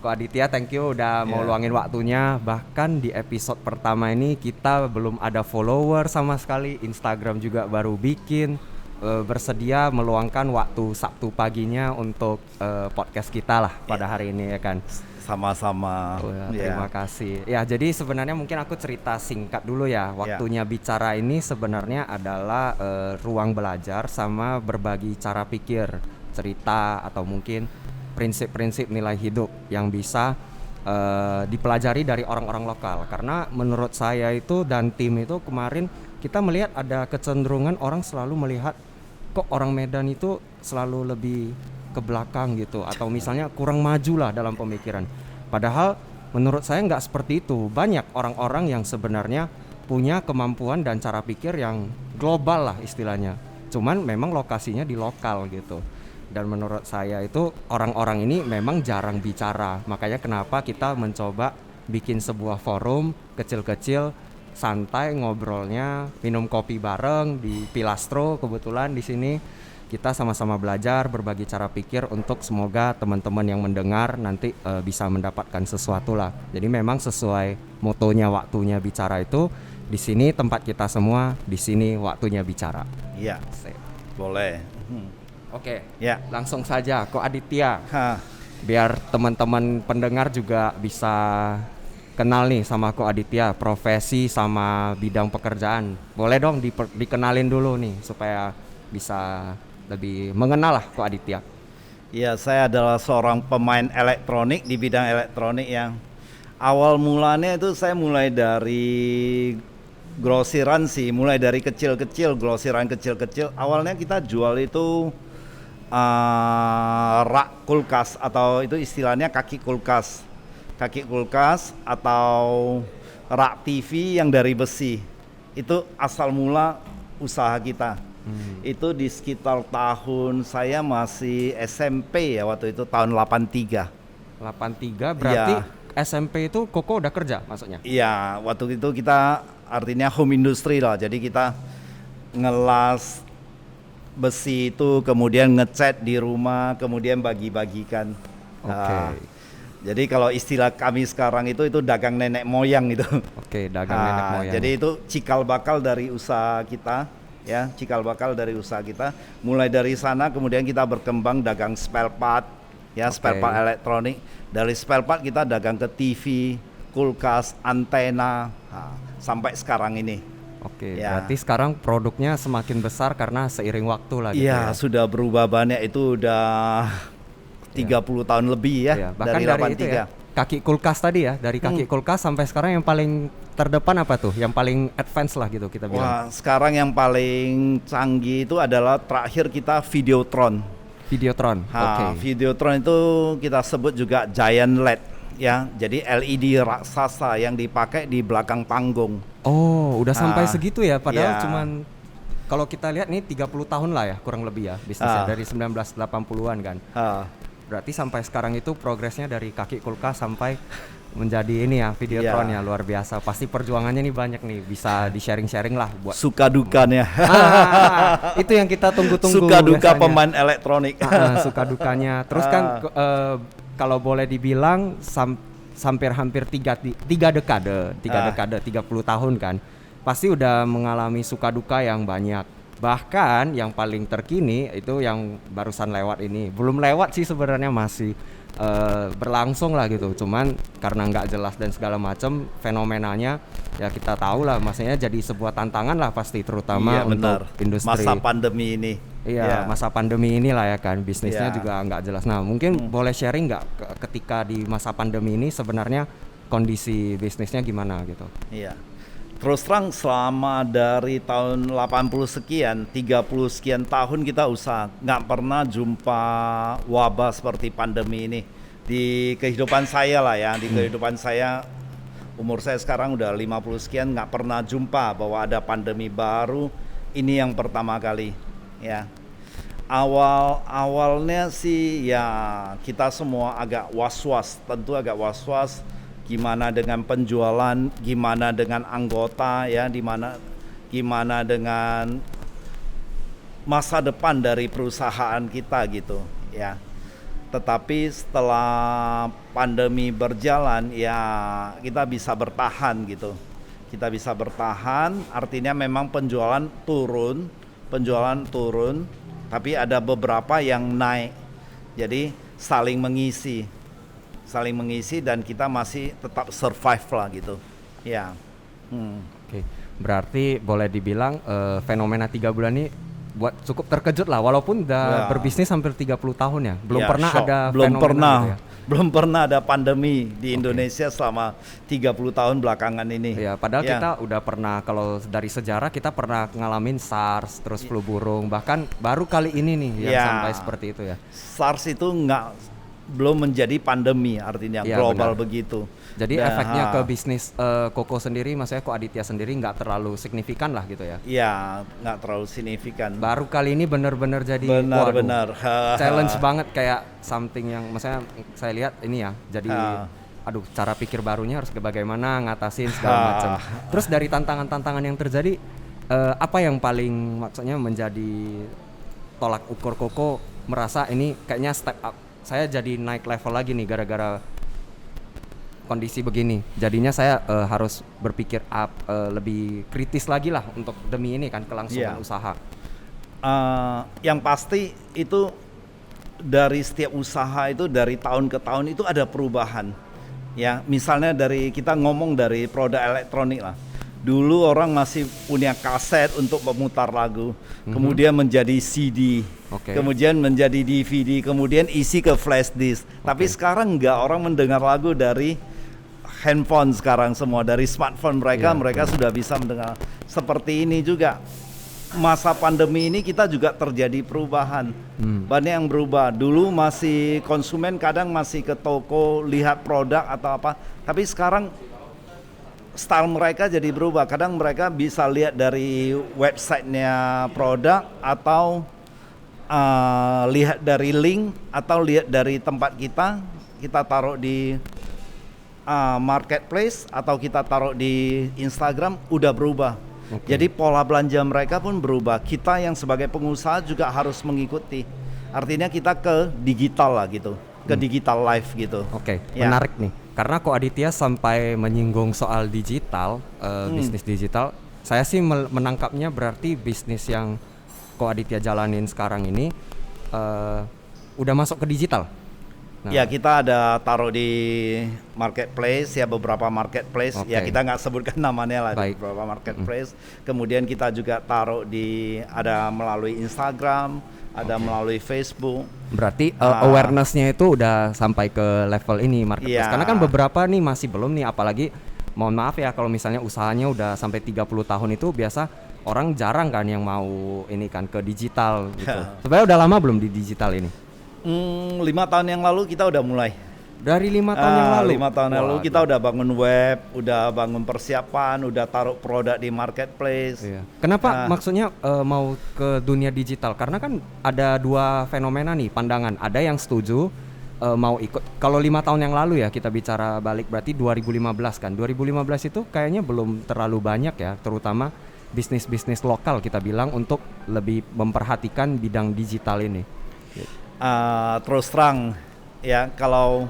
Ko Aditya, thank you udah mau luangin waktunya. Bahkan di episode pertama ini kita belum ada follower sama sekali. Instagram juga baru bikin. Bersedia meluangkan waktu Sabtu paginya untuk podcast kita lah pada hari ini ya kan. Sama-sama. Terima kasih. Ya, jadi sebenarnya mungkin aku cerita singkat dulu ya. Waktunya bicara ini sebenarnya adalah ruang belajar sama berbagi cara pikir, cerita atau mungkin prinsip-prinsip nilai hidup yang bisa dipelajari dari orang-orang lokal. Karena menurut saya itu dan tim itu kemarin kita melihat ada kecenderungan orang selalu melihat kok orang Medan itu selalu lebih ke belakang gitu, atau misalnya kurang maju lah dalam pemikiran. Padahal menurut saya nggak seperti itu. Banyak orang-orang yang sebenarnya punya kemampuan dan cara pikir yang global lah istilahnya. Cuman memang lokasinya di lokal gitu. Dan menurut saya itu orang-orang ini memang jarang bicara. Makanya kenapa kita mencoba bikin sebuah forum kecil-kecil, santai ngobrolnya, minum kopi bareng di Pilastro. Kebetulan di sini kita sama-sama belajar, berbagi cara pikir untuk semoga teman-teman yang mendengar nanti bisa mendapatkan sesuatu lah. Jadi memang sesuai motonya waktunya bicara itu, di sini tempat kita semua, di sini waktunya bicara. Iya. Boleh. Oke. Ya, langsung saja Ko Aditya. Ha. Biar teman-teman pendengar juga bisa kenal nih sama Ko Aditya, profesi sama bidang pekerjaan. Boleh dong dikenalin dulu nih supaya bisa lebih mengenal lah Ko Aditya. Ya, saya adalah seorang pemain elektronik di bidang elektronik yang awal mulanya itu saya mulai dari grosiran sih, mulai dari kecil-kecil, grosiran kecil-kecil. Awalnya kita jual itu rak kulkas atau itu istilahnya kaki kulkas atau rak TV yang dari besi. Itu asal mula usaha kita. Itu di sekitar tahun saya masih SMP ya, waktu itu tahun 83 berarti ya. SMP itu Koko udah kerja maksudnya? Iya, waktu itu kita artinya home industry lah. Jadi kita ngelas besi itu, kemudian ngecat di rumah, kemudian bagi-bagikan. Jadi kalau istilah kami sekarang itu dagang nenek moyang itu. Dagang nenek moyang. Jadi itu cikal bakal dari usaha kita, ya, cikal bakal dari usaha kita. Mulai dari sana kemudian kita berkembang dagang spare part, ya, spare part elektronik. Dari spare part kita dagang ke TV, kulkas, antena, sampai sekarang ini. Berarti sekarang produknya semakin besar karena seiring waktu lah gitu ya. Sudah berubah banyak, itu udah 30 tahun lebih ya, bahkan dari 83. Itu ya, kaki kulkas tadi ya, dari kaki kulkas sampai sekarang yang paling terdepan apa tuh? Yang paling advance lah gitu kita bilang. Wah, sekarang yang paling canggih itu adalah terakhir kita Videotron. Videotron itu kita sebut juga Giant LED ya. Jadi LED raksasa yang dipakai di belakang panggung. Oh, udah sampai segitu ya, padahal cuman kalau kita lihat nih 30 tahun lah ya kurang lebih ya bisnisnya, dari 1980-an kan. Berarti sampai sekarang itu progresnya dari kaki kulkas sampai menjadi ini ya, Videotron ya, luar biasa. Pasti perjuangannya nih banyak nih, bisa di-sharing lah buat suka dukanya. Itu yang kita tunggu-tunggu. Suka duka biasanya. Pemain elektronik. Suka dukanya. Terus kan kalau boleh dibilang hampir 3 dekade, 30 tahun kan. Pasti udah mengalami suka duka yang banyak. Bahkan yang paling terkini itu yang barusan lewat ini. Belum lewat sih sebenarnya, masih berlangsung lah gitu. Cuman karena nggak jelas dan segala macam fenomenanya ya, kita tahu lah, maksudnya jadi sebuah tantangan lah pasti, terutama untuk industri masa pandemi ini. Masa pandemi inilah ya kan, bisnisnya juga nggak jelas. Nah mungkin boleh sharing nggak ketika di masa pandemi ini sebenarnya kondisi bisnisnya gimana gitu? Iya. Terus terang selama dari tahun 80 sekian, 30 sekian tahun kita usaha, nggak pernah jumpa wabah seperti pandemi ini. Di kehidupan saya lah ya, di kehidupan saya, umur saya sekarang udah 50 sekian, nggak pernah jumpa bahwa ada pandemi baru. Ini yang pertama kali ya. Awalnya sih ya kita semua agak was-was, tentu agak was-was. Gimana dengan penjualan, gimana dengan anggota ya, gimana dengan masa depan dari perusahaan kita gitu ya. Tetapi setelah pandemi berjalan ya kita bisa bertahan gitu. Kita bisa bertahan, artinya memang penjualan turun, tapi ada beberapa yang naik. Jadi saling mengisi dan kita masih tetap survive lah gitu. Ya. Oke. Berarti boleh dibilang fenomena 3 bulan ini buat cukup terkejut lah, walaupun udah berbisnis hampir 30 tahun ya. Belum pernah shock. ada belum fenomena pernah gitu ya. belum pernah ada pandemi di Indonesia selama 30 tahun belakangan ini. Ya, padahal kita udah pernah, kalau dari sejarah kita pernah ngalamin SARS, terus flu burung, bahkan baru kali ini nih yang sampai seperti itu ya. SARS itu belum menjadi pandemi, artinya global benar. Begitu. Jadi efeknya ke bisnis Koko sendiri, maksudnya Ko Aditya sendiri nggak terlalu signifikan lah gitu ya? Iya, nggak terlalu signifikan. Baru kali ini benar-benar jadi benar-benar challenge banget, kayak something yang maksudnya saya lihat ini ya, jadi aduh, cara pikir barunya harus bagaimana ngatasin segala macam. Terus dari tantangan-tantangan yang terjadi, apa yang paling maksudnya menjadi tolak ukur Koko merasa ini kayaknya step up, saya jadi naik level lagi nih gara-gara kondisi begini, jadinya saya harus berpikir lebih kritis lagi lah untuk demi ini kan kelangsungan usaha. Yang pasti itu dari setiap usaha itu dari tahun ke tahun itu ada perubahan. Ya, misalnya kita ngomong dari produk elektronik lah. Dulu orang masih punya kaset untuk memutar lagu, kemudian menjadi CD, kemudian menjadi DVD, kemudian isi ke flash disk. Tapi sekarang orang mendengar lagu dari handphone sekarang semua, dari smartphone mereka sudah bisa mendengar. Seperti ini juga masa pandemi ini kita juga terjadi perubahan. Banyak yang berubah. Dulu masih konsumen kadang masih ke toko lihat produk atau apa, tapi sekarang style mereka jadi berubah. Kadang mereka bisa lihat dari websitenya produk, atau lihat dari link, atau lihat dari tempat kita taruh di marketplace, atau kita taruh di Instagram, udah berubah. Jadi pola belanja mereka pun berubah. Kita yang sebagai pengusaha juga harus mengikuti. Artinya kita ke digital lah gitu, ke digital life gitu. Menarik nih. Karena Ko Aditya sampai menyinggung soal digital, bisnis digital, saya sih menangkapnya berarti bisnis yang Ko Aditya jalanin sekarang ini udah masuk ke digital. Ya, kita ada taruh di marketplace ya, beberapa marketplace. Ya, kita nggak sebutkan namanya lah, di beberapa marketplace. Kemudian kita juga taruh ada melalui Instagram, ada melalui Facebook. Berarti awareness-nya itu udah sampai ke level ini marketplace. Karena kan beberapa nih masih belum nih, apalagi mohon maaf ya kalau misalnya usahanya udah sampai 30 tahun itu biasa orang jarang kan yang mau ini kan ke digital gitu. Sebenarnya udah lama belum di digital ini? 5 tahun yang lalu kita udah mulai. Dari 5 tahun yang lalu? 5 tahun yang lalu kita udah bangun web, udah bangun persiapan, udah taruh produk di marketplace. Kenapa maksudnya mau ke dunia digital? Karena kan ada dua fenomena nih, pandangan. Ada yang setuju mau ikut. Kalau 5 tahun yang lalu ya kita bicara balik, berarti 2015 kan. 2015 itu kayaknya belum terlalu banyak ya, terutama bisnis-bisnis lokal kita bilang untuk lebih memperhatikan bidang digital ini. Terus terang ya, kalau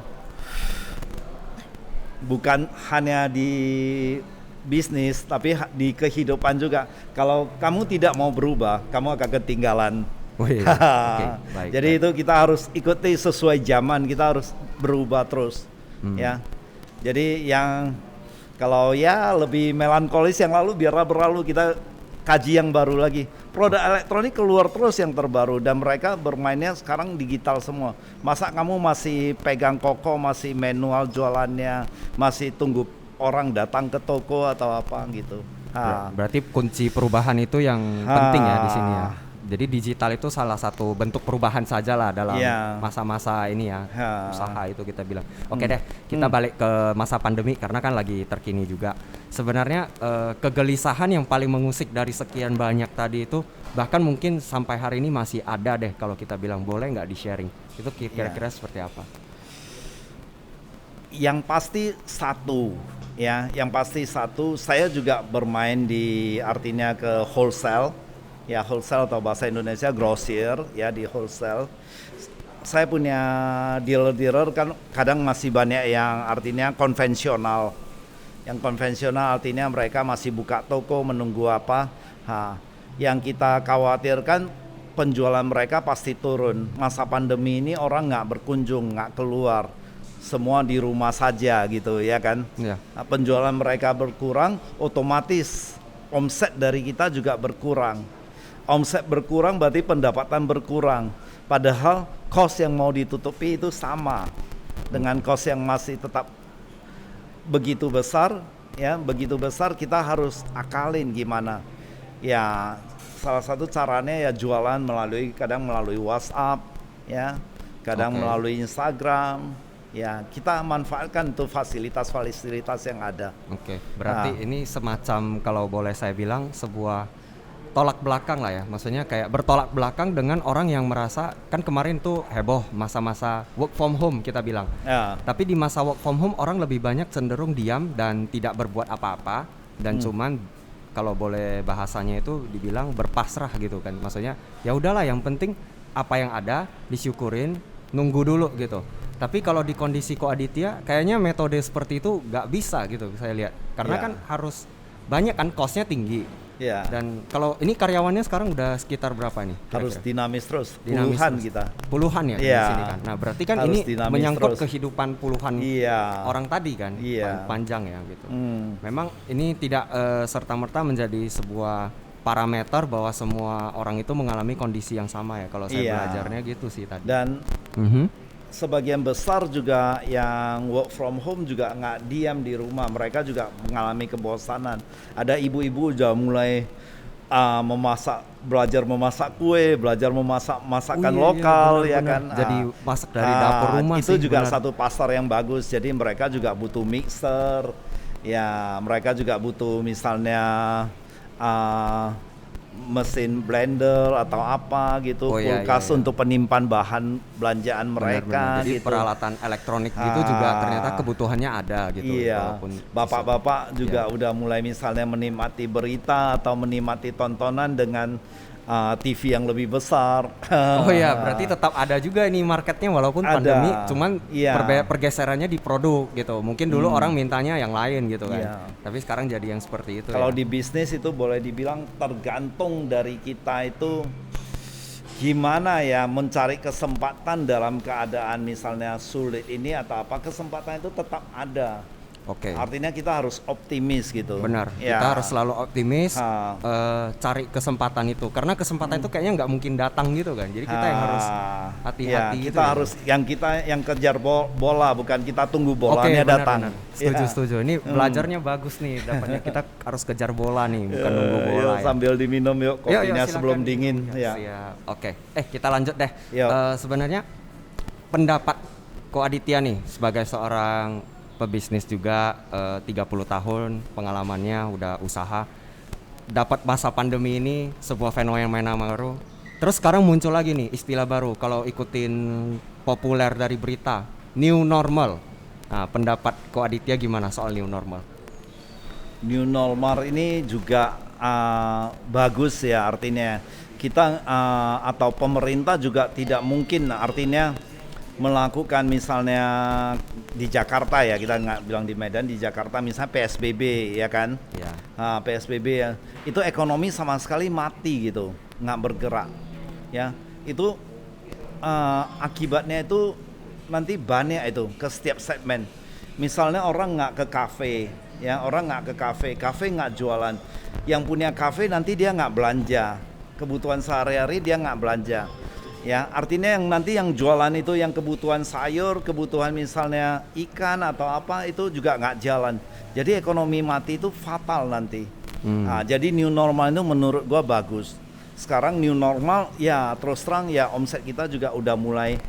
bukan hanya di bisnis tapi di kehidupan juga, kalau kamu tidak mau berubah, kamu akan ketinggalan. Jadi itu kita harus ikuti sesuai zaman, kita harus berubah terus. Ya, jadi yang kalau ya lebih melankolis yang lalu biarlah berlalu, kita kaji yang baru lagi. Produk elektronik keluar terus yang terbaru, dan mereka bermainnya sekarang digital semua. Masa kamu masih pegang Koko, masih manual jualannya, masih tunggu orang datang ke toko atau apa gitu. Berarti kunci perubahan itu yang penting ya di sini ya. Jadi digital itu salah satu bentuk perubahan saja lah dalam masa-masa ini ya, usaha itu kita bilang. Oke deh, kita balik ke masa pandemi karena kan lagi terkini juga. Sebenarnya kegelisahan yang paling mengusik dari sekian banyak tadi itu, bahkan mungkin sampai hari ini masih ada deh kalau kita bilang, boleh nggak di-sharing? Itu kira-kira seperti apa? Yang pasti satu, saya juga bermain di artinya ke wholesale. Ya, wholesale atau bahasa Indonesia grosir ya, di wholesale. saya punya dealer-dealer kan kadang masih banyak yang artinya konvensional. Yang konvensional artinya mereka masih buka toko menunggu apa. Yang kita khawatirkan penjualan mereka pasti turun. Masa pandemi ini orang nggak berkunjung, nggak keluar. Semua di rumah saja gitu ya kan. Iya. Nah, penjualan mereka berkurang, otomatis omset dari kita juga berkurang. Omset berkurang berarti pendapatan berkurang. Padahal cost yang mau ditutupi itu sama dengan cost yang masih tetap begitu besar, ya begitu besar kita harus akalin gimana. Ya salah satu caranya ya jualan kadang melalui WhatsApp, ya kadang melalui Instagram. Ya kita manfaatkan tuh fasilitas-fasilitas yang ada. Berarti ini semacam kalau boleh saya bilang sebuah tolak belakang lah ya, maksudnya kayak bertolak belakang dengan orang yang merasa kan kemarin tuh heboh masa-masa work from home kita bilang. Tapi di masa work from home orang lebih banyak cenderung diam dan tidak berbuat apa-apa dan cuman kalau boleh bahasanya itu dibilang berpasrah gitu kan, maksudnya ya udahlah yang penting apa yang ada disyukurin, nunggu dulu gitu. Tapi kalau di kondisi Ko Aditya kayaknya metode seperti itu nggak bisa gitu saya lihat, karena kan harus banyak kan, costnya tinggi. Dan kalau ini karyawannya sekarang udah sekitar berapa nih? Harus dinamis terus, dinamis puluhan terus. kita. Puluhan ya di sini kan. Nah berarti kan Harus ini menyangkut terus. kehidupan puluhan orang tadi kan, panjang ya gitu. Memang ini tidak serta-merta menjadi sebuah parameter bahwa semua orang itu mengalami kondisi yang sama ya. Kalau saya belajarnya gitu sih tadi. Dan sebagian besar juga yang work from home juga nggak diam di rumah, mereka juga mengalami kebosanan. Ada ibu-ibu udah mulai belajar memasak kue, belajar memasak masakan lokal, ya kan. Jadi masak dari dapur rumah itu sih, juga benar. satu pasar yang bagus. Jadi mereka juga butuh mixer, ya mereka juga butuh misalnya mesin blender atau apa gitu, kulkas untuk penyimpan bahan belanjaan mereka. Jadi gitu. peralatan elektronik gitu juga ternyata kebutuhannya ada gitu. Bapak-bapak juga udah mulai misalnya menikmati berita atau menikmati tontonan dengan TV yang lebih besar. Berarti tetap ada juga ini marketnya walaupun pandemi, cuman pergeserannya di produk gitu. Mungkin dulu orang mintanya yang lain gitu kan. Tapi sekarang jadi yang seperti itu. Kalau di bisnis itu boleh dibilang tergantung dari kita itu gimana ya mencari kesempatan dalam keadaan misalnya sulit ini atau apa, kesempatan itu tetap ada. Artinya kita harus optimis gitu. Benar, kita harus selalu optimis, cari kesempatan itu. Karena kesempatan itu kayaknya nggak mungkin datang gitu kan. Jadi kita yang harus hati-hati gitu. Kita harus yang kejar bola, bukan kita tunggu bolanya datang. Benar. Setuju. Ini belajarnya bagus nih. Dapatnya kita harus kejar bola nih, bukan nunggu bola. Sambil diminum yuk kopinya sebelum dingin. Kita lanjut deh. Sebenarnya pendapat Ko Aditya nih sebagai seorang pebisnis juga, 30 tahun pengalamannya, udah usaha, dapat masa pandemi ini sebuah fenomena baru. Terus sekarang muncul lagi nih istilah baru kalau ikutin populer dari berita, new normal. Nah, pendapat Ko Aditya gimana soal new normal? New normal ini juga bagus ya, artinya kita atau pemerintah juga tidak mungkin artinya melakukan misalnya di Jakarta ya, kita nggak bilang di Medan, di Jakarta misalnya PSBB ya kan, PSBB ya, itu ekonomi sama sekali mati gitu, nggak bergerak ya, itu akibatnya itu nanti banyak itu ke setiap segmen. Misalnya orang nggak ke kafe ya, orang nggak ke kafe nggak jualan, yang punya kafe nanti dia nggak belanja, kebutuhan sehari-hari dia nggak belanja. Ya, artinya yang nanti yang jualan itu yang kebutuhan sayur, kebutuhan misalnya ikan atau apa itu juga nggak jalan. Jadi ekonomi mati itu fatal nanti. Nah, jadi new normal itu menurut gua bagus. Sekarang new normal ya terus terang ya omset kita juga udah mulai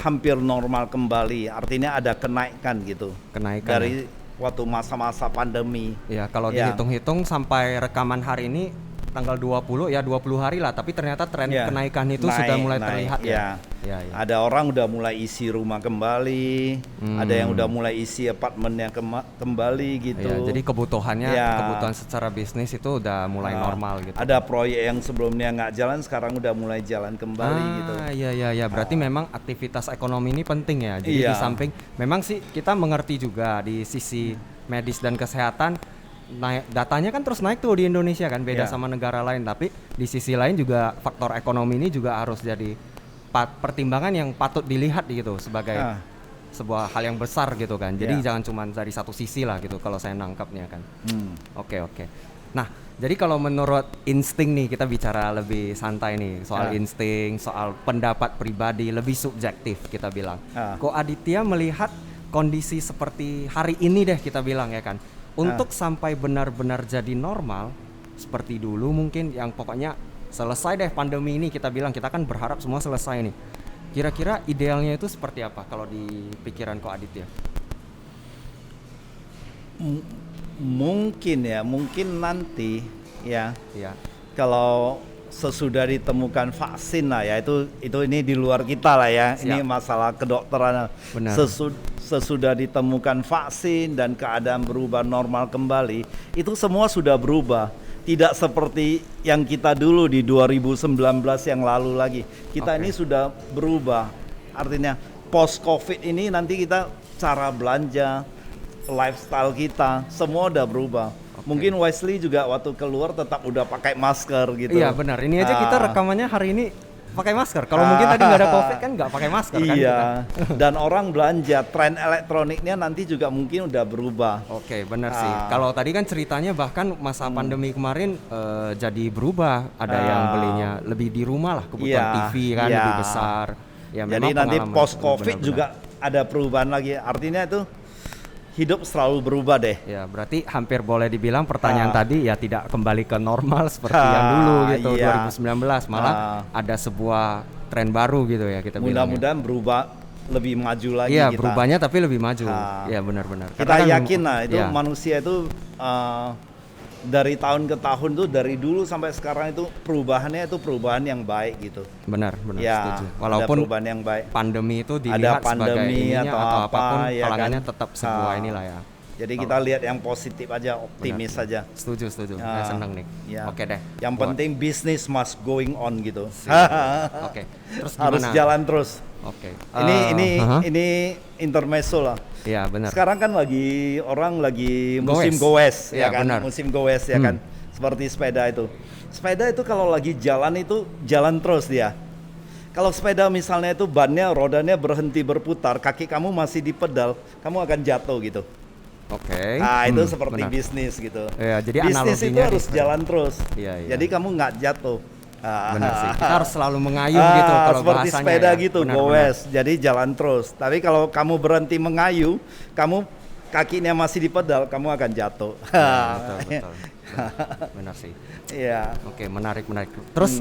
hampir normal kembali. Artinya ada kenaikan gitu. Kenaikan dari waktu masa-masa pandemi. Ya, kalau dihitung-hitung sampai rekaman hari ini tanggal 20 ya 20 hari lah, tapi ternyata tren Ya, kenaikan itu sudah mulai terlihat ya. ya. Ya. Ada orang udah mulai isi rumah kembali, ada yang udah mulai isi apartemennya kembali gitu. Ya, jadi kebutuhannya Ya. kebutuhan secara bisnis itu udah mulai normal gitu. Ada proyek yang sebelumnya nggak jalan sekarang udah mulai jalan kembali gitu. Iya. Berarti memang aktivitas ekonomi ini penting ya. Jadi Iya. di samping memang sih kita mengerti juga di sisi medis dan kesehatan datanya kan terus naik tuh di Indonesia kan, beda Iya. sama negara lain. Tapi di sisi lain juga faktor ekonomi ini juga harus jadi pertimbangan yang patut dilihat gitu sebagai sebuah hal yang besar gitu kan. Jadi jangan cuma dari satu sisi lah gitu kalau saya nangkapnya kan. Oke. Nah, jadi kalau menurut insting nih, kita bicara lebih santai nih soal insting, soal pendapat pribadi, lebih subjektif kita bilang. Ko Aditya melihat kondisi seperti hari ini deh kita bilang ya kan, untuk sampai benar-benar jadi normal seperti dulu mungkin, yang pokoknya selesai deh pandemi ini, kita bilang kita kan berharap semua selesai nih. Kira-kira idealnya itu seperti apa kalau di pikiran Ko Aditya? Mungkin nanti ya. Iya. Kalau sesudah ditemukan vaksin lah ya, ini di luar kita lah ya. Siap. Ini masalah kedokteran. Benar. Sesudah ditemukan vaksin dan keadaan berubah normal kembali, itu semua sudah berubah. Tidak seperti yang kita dulu di 2019 yang lalu lagi. Kita ini sudah berubah. Artinya post Covid ini nanti kita cara belanja, lifestyle kita semua udah berubah. Mungkin Wesley juga waktu keluar tetap udah pakai masker gitu. Iya benar. Ini aja kita rekamannya hari ini pakai masker. Kalau mungkin tadi nggak ada COVID kan nggak pakai masker kan. Iya. Dan orang belanja, tren elektroniknya nanti juga mungkin udah berubah. Oke, benar sih. Kalau tadi kan ceritanya bahkan masa pandemi kemarin jadi berubah. Ada yang belinya lebih di rumah lah, kebutuhan TV kan lebih besar. Ya, jadi memang nanti pengalaman post Covid benar-benar. juga ada perubahan lagi. Artinya itu hidup selalu berubah deh. Ya, berarti hampir boleh dibilang pertanyaan tadi ya tidak kembali ke normal seperti yang dulu gitu, 2019. Malah ada sebuah tren baru gitu ya kita bilang. Mudah-mudahan berubah lebih maju lagi Iya, kita. berubahnya tapi lebih maju. Iya, benar-benar. Kita Karena kan yakin lah itu ya. manusia itu dari tahun ke tahun tuh, dari dulu sampai sekarang itu perubahannya itu perubahan yang baik gitu. Benar, Ya, setuju. ada Walaupun perubahan yang baik. pandemi itu Ada dilihat sebagai pandemi ininya atau apa, apapun, ya kalangannya kan? tetap sebuah inilah ya. Jadi kita lihat yang positif aja, optimis saja. Setuju. Saya senang nih. Ya. Oke deh. Yang penting bisnis must going on gitu. Oke. Terus Harus gimana? jalan terus. Oke. Ini intermezzo lah. Iya, benar. Sekarang kan orang lagi musim Goes. goes ya Iya, kan, benar. musim goes ya kan. Seperti sepeda itu. Sepeda itu kalau lagi jalan itu jalan terus dia. Kalau sepeda misalnya itu bannya, rodanya berhenti berputar, kaki kamu masih di pedal, kamu akan jatuh gitu. Oke. Nah, itu seperti benar. bisnis gitu. Iya, jadi bisnis itu analoginya harus di- jalan terus. Iya. Jadi kamu nggak jatuh. Benar sih. Kita harus selalu mengayuh gitu kalau seperti bahasanya. sepeda ya. gitu, Benar, goes. Jadi jalan terus. Tapi kalau kamu berhenti mengayuh, kamu kakinya masih di pedal, kamu akan jatuh. Betul. Benar sih. Iya. Oke, menarik. Terus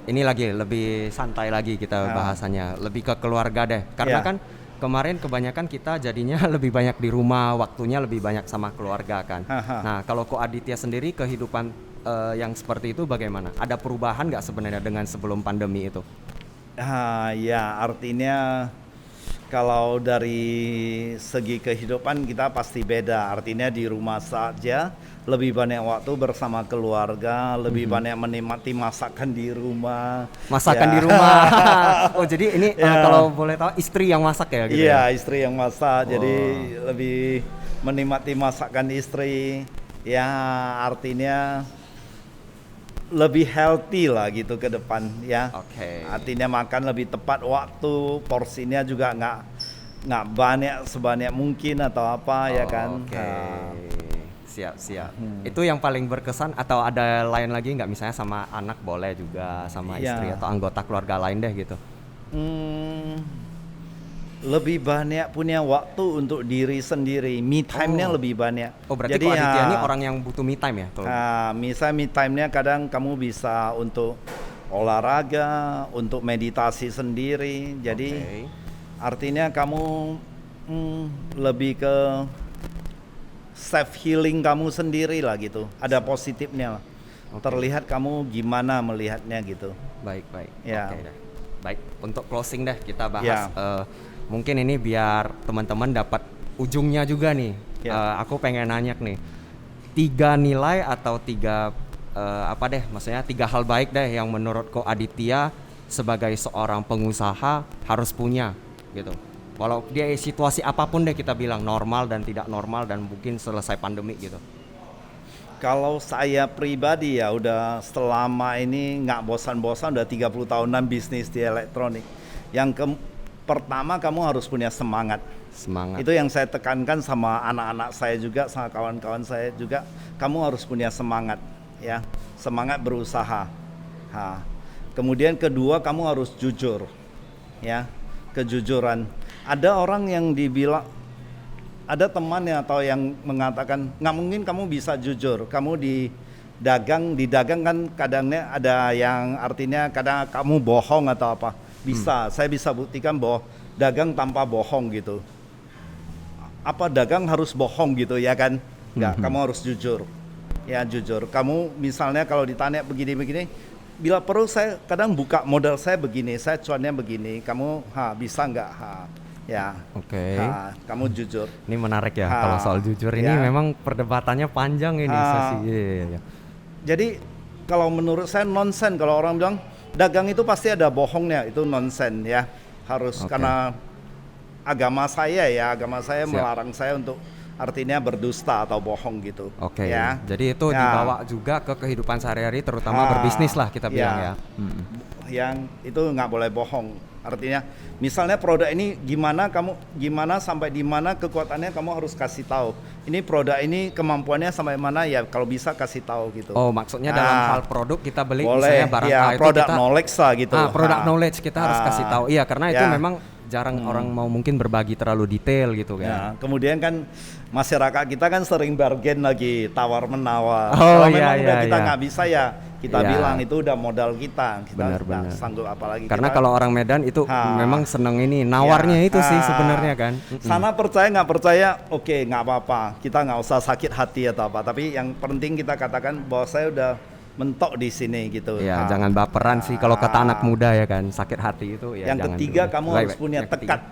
ini lagi lebih santai lagi kita bahasanya, lebih ke keluarga deh. Karena Ya. kan kemarin kebanyakan kita jadinya lebih banyak di rumah, waktunya lebih banyak sama keluarga kan. Nah, kalau Ko Aditya sendiri kehidupan yang seperti itu bagaimana? Ada perubahan nggak sebenarnya dengan sebelum pandemi itu? Ya, artinya kalau dari segi kehidupan kita pasti beda. Artinya di rumah saja lebih banyak waktu bersama keluarga, lebih banyak menikmati masakan di rumah. Masakan Ya. di rumah. Oh, jadi ini kalau boleh tahu istri yang masak ya gitu. Iya, ya? istri yang masak. Jadi lebih menikmati masakan istri. Ya, artinya lebih healthy lah gitu ke depan ya. Oke. Artinya makan lebih tepat waktu, porsinya juga nggak banyak sebanyak mungkin atau apa ya kan. Oke. Siap. Itu yang paling berkesan atau ada lain lagi nggak, misalnya sama anak boleh juga, sama Iya. istri atau anggota keluarga lain deh gitu. Lebih banyak punya waktu untuk diri sendiri, me time-nya lebih banyak. Oh, berarti Jadi Ko Aditya ini orang yang butuh me time ya? Kalau misal me time-nya kadang kamu bisa untuk olahraga, untuk meditasi sendiri. Jadi Oke. artinya kamu lebih ke self healing kamu sendiri lah gitu. Ada positifnya lah. terlihat kamu gimana melihatnya gitu. Baik. Ya. Oke deh. Baik, untuk closing deh kita bahas. Ya. Mungkin ini biar teman-teman dapat ujungnya juga nih. Ya. Aku pengen nanya nih, 3 nilai atau 3 maksudnya 3 hal baik deh yang menurut Ko Aditya sebagai seorang pengusaha harus punya gitu. Walau dia situasi apapun deh, kita bilang normal dan tidak normal dan mungkin selesai pandemi gitu. Kalau saya pribadi ya udah selama ini nggak bosan-bosan, udah 30 tahunan bisnis di elektronik. Yang pertama, kamu harus punya semangat. Itu yang saya tekankan sama anak-anak saya juga, sama kawan-kawan saya juga. Kamu harus punya semangat, ya, semangat berusaha. Kemudian kedua, kamu harus jujur, ya, kejujuran. Ada orang yang dibilang, ada temannya atau yang mengatakan nggak mungkin kamu bisa jujur. Kamu di dagang kan kadangnya ada yang artinya kadang kamu bohong atau apa. Bisa, saya bisa buktikan bahwa dagang tanpa bohong gitu. Apa dagang harus bohong gitu ya kan? Nggak, kamu harus jujur. Ya jujur. Kamu misalnya kalau ditanya begini-begini, bila perlu saya kadang buka modal saya begini, saya cuannya begini. Kamu bisa nggak? Ya, Oke. Kamu jujur. Ini menarik ya, kalau soal jujur ini memang perdebatannya panjang ini sesi. Iya. Jadi kalau menurut saya nonsen kalau orang bilang dagang itu pasti ada bohongnya, itu nonsen ya. Harus karena agama saya melarang saya untuk artinya berdusta atau bohong gitu. Oke. Ya. Jadi itu dibawa juga ke kehidupan sehari-hari, terutama berbisnis lah kita bilang ya. Yang itu nggak boleh bohong. Artinya, misalnya produk ini gimana sampai di mana kekuatannya kamu harus kasih tahu. Ini produk ini kemampuannya sampai mana ya, kalau bisa kasih tahu gitu. Oh, maksudnya dalam hal produk kita beli boleh, misalnya barang ya, A itu produk kita knowledge lah gitu. Product knowledge kita harus kasih tahu. Iya, karena itu memang jarang orang mau mungkin berbagi terlalu detail gitu kan. Ya, kemudian kan masyarakat kita kan sering bargain lagi, tawar menawar. Oh, kalau memang udah kita nggak bisa ya kita bilang itu udah modal kita Benar. sanggup apalagi. Karena kalau orang Medan itu memang seneng ini nawarnya itu sih sebenarnya kan. Sana percaya nggak percaya, oke nggak apa-apa, kita nggak usah sakit hati atau apa. Tapi yang penting kita katakan bahwa saya udah mentok di sini gitu. Ya, jangan baperan sih kalau kata anak muda ya kan, sakit hati itu ya. Yang ketiga dulu. Kamu harus punya tekad.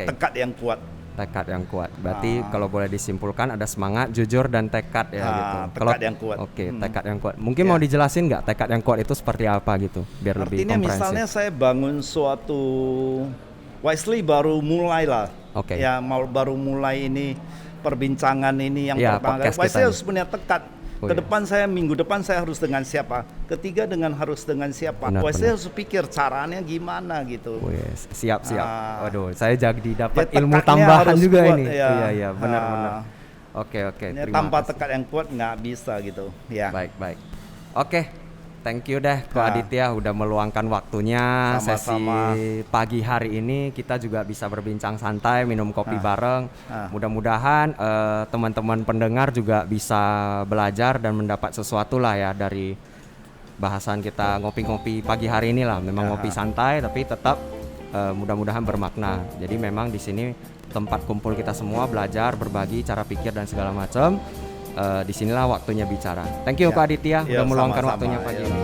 Tekad yang kuat. Tekad yang kuat. Berarti kalau boleh disimpulkan ada semangat, jujur dan tekad ya gitu. Tekad yang kuat. Tekad yang kuat. Mungkin mau dijelasin nggak tekad yang kuat itu seperti apa gitu, biar lebih komprehensif. Artinya misalnya saya bangun suatu Wisely baru mulai lah. Ya baru mulai ini perbincangan ini yang pertama kali. Wisely harus punya tekad. Kedepan saya minggu depan saya harus dengan siapa, ketiga harus dengan siapa. Saya harus pikir caranya gimana gitu. Siap. Waduh, saya jadi dapat ilmu tambahan juga kuat, ini. Iya, benar. Oke. Tanpa tekad yang kuat nggak bisa gitu. Ya. Baik. Oke. Thank you deh Ko Aditya udah meluangkan waktunya. Sama-sama. Sesi pagi hari ini kita juga bisa berbincang santai, minum kopi bareng. Mudah-mudahan teman-teman pendengar juga bisa belajar dan mendapat sesuatu lah ya dari bahasan kita ngopi-ngopi pagi hari ini lah. Memang ngopi santai tapi tetap mudah-mudahan bermakna. Jadi memang di sini tempat kumpul kita semua belajar, berbagi cara pikir dan segala macam. Disinilah waktunya bicara. Thank you Ko Aditya udah meluangkan waktunya pagi ini.